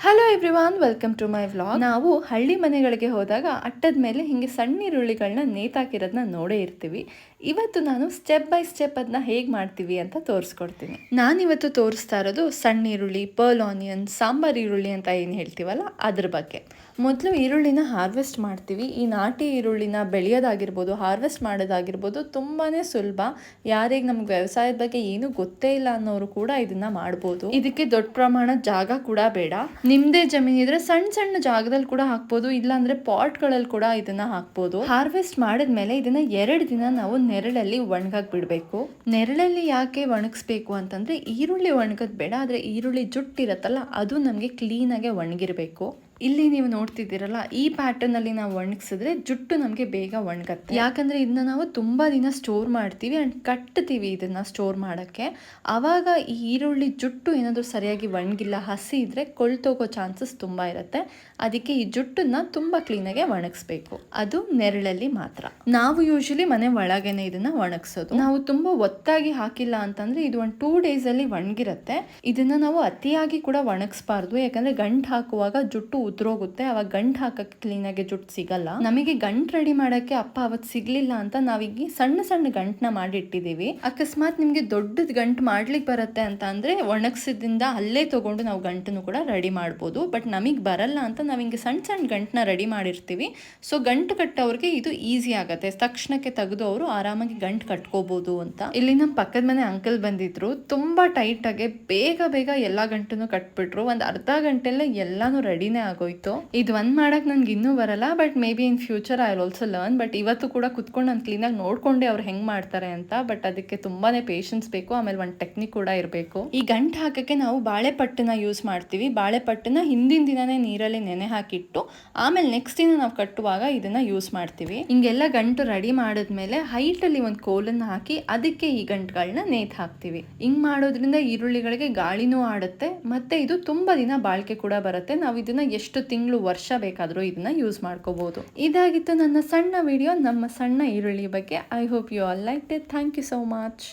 Hello everyone, welcome to my vlog. ನಾವು ಹಳ್ಳಿ ಮನೆಗಳಿಗೆ ಹೋದಾಗ ಅಟ್ಟದ ಮೇಲೆ ಹಿಂಗೆ ಸಣ್ಣ ಈರುಳ್ಳಿಗಳನ್ನ ನೇತಾಕಿರೋದನ್ನ ನೋಡೇ ಇರ್ತೀವಿ. ಇವತ್ತು ನಾನು ಸ್ಟೆಪ್ ಬೈ ಸ್ಟೆಪ್ ಅದನ್ನ ಹೇಗೆ ಮಾಡ್ತೀವಿ ಅಂತ ತೋರಿಸ್ಕೊಡ್ತೀನಿ. ನಾನಿವತ್ತು ತೋರಿಸ್ತಾ ಇರೋದು ಸಣ್ಣ ಈರುಳ್ಳಿ, ಪರ್ಲ್ ಆನಿಯನ್, ಸಾಂಬಾರ್ ಈರುಳ್ಳಿ ಅಂತ ಏನು ಹೇಳ್ತೀವಲ್ಲ ಅದ್ರ ಬಗ್ಗೆ. ಮೊದಲು ಈರುಳ್ಳಿನ ಹಾರ್ವೆಸ್ಟ್ ಮಾಡ್ತೀವಿ. ಈ ನಾಟಿ ಈರುಳ್ಳಿನ ಬೆಳೆಯೋದಾಗಿರ್ಬೋದು, ಹಾರ್ವೆಸ್ಟ್ ಮಾಡೋದಾಗಿರ್ಬೋದು ತುಂಬಾ ಸುಲಭ. ಯಾರಿಗೆ ನಮ್ಗೆ ವ್ಯವಸಾಯದ ಬಗ್ಗೆ ಏನೂ ಗೊತ್ತೇ ಇಲ್ಲ ಅನ್ನೋರು ಕೂಡ ಇದನ್ನ ಮಾಡ್ಬೋದು. ಇದಕ್ಕೆ ದೊಡ್ಡ ಪ್ರಮಾಣದ ಜಾಗ ಕೂಡ ಬೇಡ. ನಿಮ್ದೇ ಜಮೀನ್ ಇದ್ರೆ ಸಣ್ಣ ಸಣ್ಣ ಜಾಗದಲ್ಲಿ ಕೂಡ ಹಾಕ್ಬೋದು, ಇಲ್ಲಾಂದ್ರೆ ಪಾಟ್ಗಳಲ್ಲಿ ಕೂಡ ಇದನ್ನ ಹಾಕ್ಬೋದು. ಹಾರ್ವೆಸ್ಟ್ ಮಾಡಿದ್ಮೇಲೆ ಇದನ್ನ 2 ದಿನ ನಾವು ನೆರಳಲ್ಲಿ ಒಣಗಾಕ್ ಬಿಡ್ಬೇಕು. ನೆರಳಲ್ಲಿ ಯಾಕೆ ಒಣಗಿಸ್ಬೇಕು ಅಂತಂದ್ರೆ ಈರುಳ್ಳಿ ಒಣಗದ್ ಬೇಡ, ಆದ್ರೆ ಈರುಳ್ಳಿ ಜುಟ್ಟಿರತ್ತಲ್ಲ ಅದು ನಮ್ಗೆ ಕ್ಲೀನ್ ಆಗಿ ಒಣಗಿರ್ಬೇಕು. ಇಲ್ಲಿ ನೀವು ನೋಡ್ತಿದ್ದೀರಲ್ಲ, ಈ ಪ್ಯಾಟರ್ನ್ ಅಲ್ಲಿ ನಾವು ಒಣಗಿಸಿದ್ರೆ ಜುಟ್ಟು ನಮಗೆ ಬೇಗ ಒಣಗತ್ತೆ. ಯಾಕಂದ್ರೆ ಇದನ್ನ ನಾವು ತುಂಬಾ ದಿನ ಸ್ಟೋರ್ ಮಾಡ್ತೀವಿ ಅಂಡ್ ಕಟ್ತೀವಿ ಇದನ್ನ ಸ್ಟೋರ್ ಮಾಡಕ್ಕೆ. ಆವಾಗ ಈ ಈರುಳ್ಳಿ ಜುಟ್ಟು ಏನಾದರೂ ಸರಿಯಾಗಿ ಒಣಗಿಲ್ಲ, ಹಸಿ ಇದ್ರೆ ಕೊಳ್ತೋಗೋ ಚಾನ್ಸಸ್ ತುಂಬಾ ಇರುತ್ತೆ. ಅದಕ್ಕೆ ಈ ಜುಟ್ಟನ್ನ ತುಂಬಾ ಕ್ಲೀನಾಗಿ ಒಣಗಿಸ್ಬೇಕು, ಅದು ನೆರಳಲ್ಲಿ ಮಾತ್ರ. ನಾವು ಯೂಶಲಿ ಮನೆ ಒಳಗೇನೆ ಇದನ್ನ ಒಣಗಿಸೋದು. ನಾವು ತುಂಬಾ ಒತ್ತಾಗಿ ಹಾಕಿಲ್ಲ ಅಂತಂದ್ರೆ ಇದು ಒಂದು 2 days ಅಲ್ಲಿ ಒಣಗಿರುತ್ತೆ. ಇದನ್ನ ನಾವು ಅತಿಯಾಗಿ ಕೂಡ ಒಣಗಿಸಬಾರ್ದು, ಯಾಕಂದ್ರೆ ಗಂಟು ಹಾಕುವಾಗ ಜುಟ್ಟು ಉದ್ರೋಗುತ್ತೆ. ಅವಾಗ ಗಂಟು ಹಾಕಕ್ಕೆ ಕ್ಲೀನಾಗಿ ಜುಟ್ಟು ಸಿಗಲ್ಲ. ನಮಗೆ ಗಂಟು ರೆಡಿ ಮಾಡಕ್ಕೆ ಅಪ್ಪ ಅವತ್ತು ಸಿಗ್ಲಿಲ್ಲ ಅಂತ ನಾವೀಗ ಸಣ್ಣ ಸಣ್ಣ ಗಂಟನ್ನ ಮಾಡಿ ಇಟ್ಟಿದ್ದೀವಿ. ಅಕಸ್ಮಾತ್ ನಿಮ್ಗೆ ದೊಡ್ಡದ್ ಗಂಟು ಮಾಡ್ಲಿಕ್ಕೆ ಬರುತ್ತೆ ಅಂತ ಅಂದ್ರೆ ಒಣಗಿಸಿದಿಂದ ಅಲ್ಲೇ ತಗೊಂಡು ನಾವು ಗಂಟನ್ನು ಕೂಡ ರೆಡಿ ಮಾಡ್ಬೋದು. ಬಟ್ ನಮಗೆ ಬರಲ್ಲ ಅಂತ ನಾವು ಹಿಂಗೆ ಸಣ್ಣ ಸಣ್ಣ ಗಂಟನ್ನ ರೆಡಿ ಮಾಡಿರ್ತೀವಿ. ಸೊ ಗಂಟು ಕಟ್ಟೋರಿಗೆ ಇದು ಈಸಿ ಆಗುತ್ತೆ, ತಕ್ಷಣಕ್ಕೆ ತೆಗೆದು ಅವರು ಆರಾಮಾಗಿ ಗಂಟು ಕಟ್ಕೋಬಹುದು ಅಂತ. ಇಲ್ಲಿ ನಮ್ಮ ಪಕ್ಕದ ಮನೆ ಅಂಕಲ್ ಬಂದಿದ್ರು, ತುಂಬಾ ಟೈಟ್ ಆಗಿ ಬೇಗ ಬೇಗ ಎಲ್ಲಾ ಗಂಟನ್ನು ಕಟ್ಬಿಟ್ರು. ಒಂದ್ ಅರ್ಧ ಗಂಟೆಲ್ಲೇ ಎಲ್ಲಾನು ರೆಡಿನೇ ಆಗೋಯ್ತು. ಇದು ಒಂದ್ ಮಾಡಕ್ ನನ್ಗೆ ಇನ್ನೂ ಬರಲ್ಲ, but may be in future I will also learn. But ಇವತ್ತು ಕೂಡ ಕುತ್ಕೊಂಡು ನಾನು ಕ್ಲೀನಾಗಿ ನೋಡ್ಕೊಂಡೆ ಅವ್ರು ಹೆಂಗ್ ಮಾಡ್ತಾರೆ ಅಂತ. ಬಟ್ ಅದಕ್ಕೆ ತುಂಬಾನೇ ಪೇಷನ್ಸ್ ಬೇಕು, ಆಮೇಲೆ ಒಂದು ಟೆಕ್ನಿಕ್ ಕೂಡ ಇರಬೇಕು. ಈ ಗಂಟು ಹಾಕಕ್ಕೆ ನಾವು ಬಾಳೆಪಟ್ಟನ್ನ ಯೂಸ್ ಮಾಡ್ತೀವಿ. ಬಾಳೆಪಟ್ಟನ್ನ ಹಿಂದಿನ ದಿನನೇ ನೀರಲ್ಲಿ ನೆನೆ ಹಾಕಿಟ್ಟು ಆಮೇಲೆ ನೆಕ್ಸ್ಟ್ ದಿನ ನಾವು ಕಟ್ಟುವಾಗ ಇದನ್ನ ಯೂಸ್ ಮಾಡ್ತೀವಿ. ಹಿಂಗೆಲ್ಲ ಗಂಟು ರೆಡಿ ಮಾಡಿದ್ಮೇಲೆ ಹೈಟ್ ಅಲ್ಲಿ ಒಂದು ಕೋಲನ್ನ ಹಾಕಿ ಅದಕ್ಕೆ ಈ ಗಂಟುಗಳನ್ನ ನೇತ್ ಹಾಕ್ತಿವಿ. ಹಿಂಗ್ ಮಾಡೋದ್ರಿಂದ ಈರುಳ್ಳಿಗಳಿಗೆ ಗಾಳಿನೂ ಆಡುತ್ತೆ, ಮತ್ತೆ ಇದು ತುಂಬಾ ದಿನ ಬಾಳಿಕೆ ಕೂಡ ಬರುತ್ತೆ. ನಾವು ಇದನ್ನ ಎಷ್ಟು ತಿಂಗಳು ವರ್ಷ ಬೇಕಾದರೂ ಇದನ್ನ ಯೂಸ್ ಮಾಡ್ಕೋಬಹುದು. ಇದಾಗಿತ್ತು ನನ್ನ ಸಣ್ಣ ವಿಡಿಯೋ ನಮ್ಮ ಸಣ್ಣ ಈರುಳ್ಳಿ ಬಗ್ಗೆ. I hope you all like it. Thank you so much.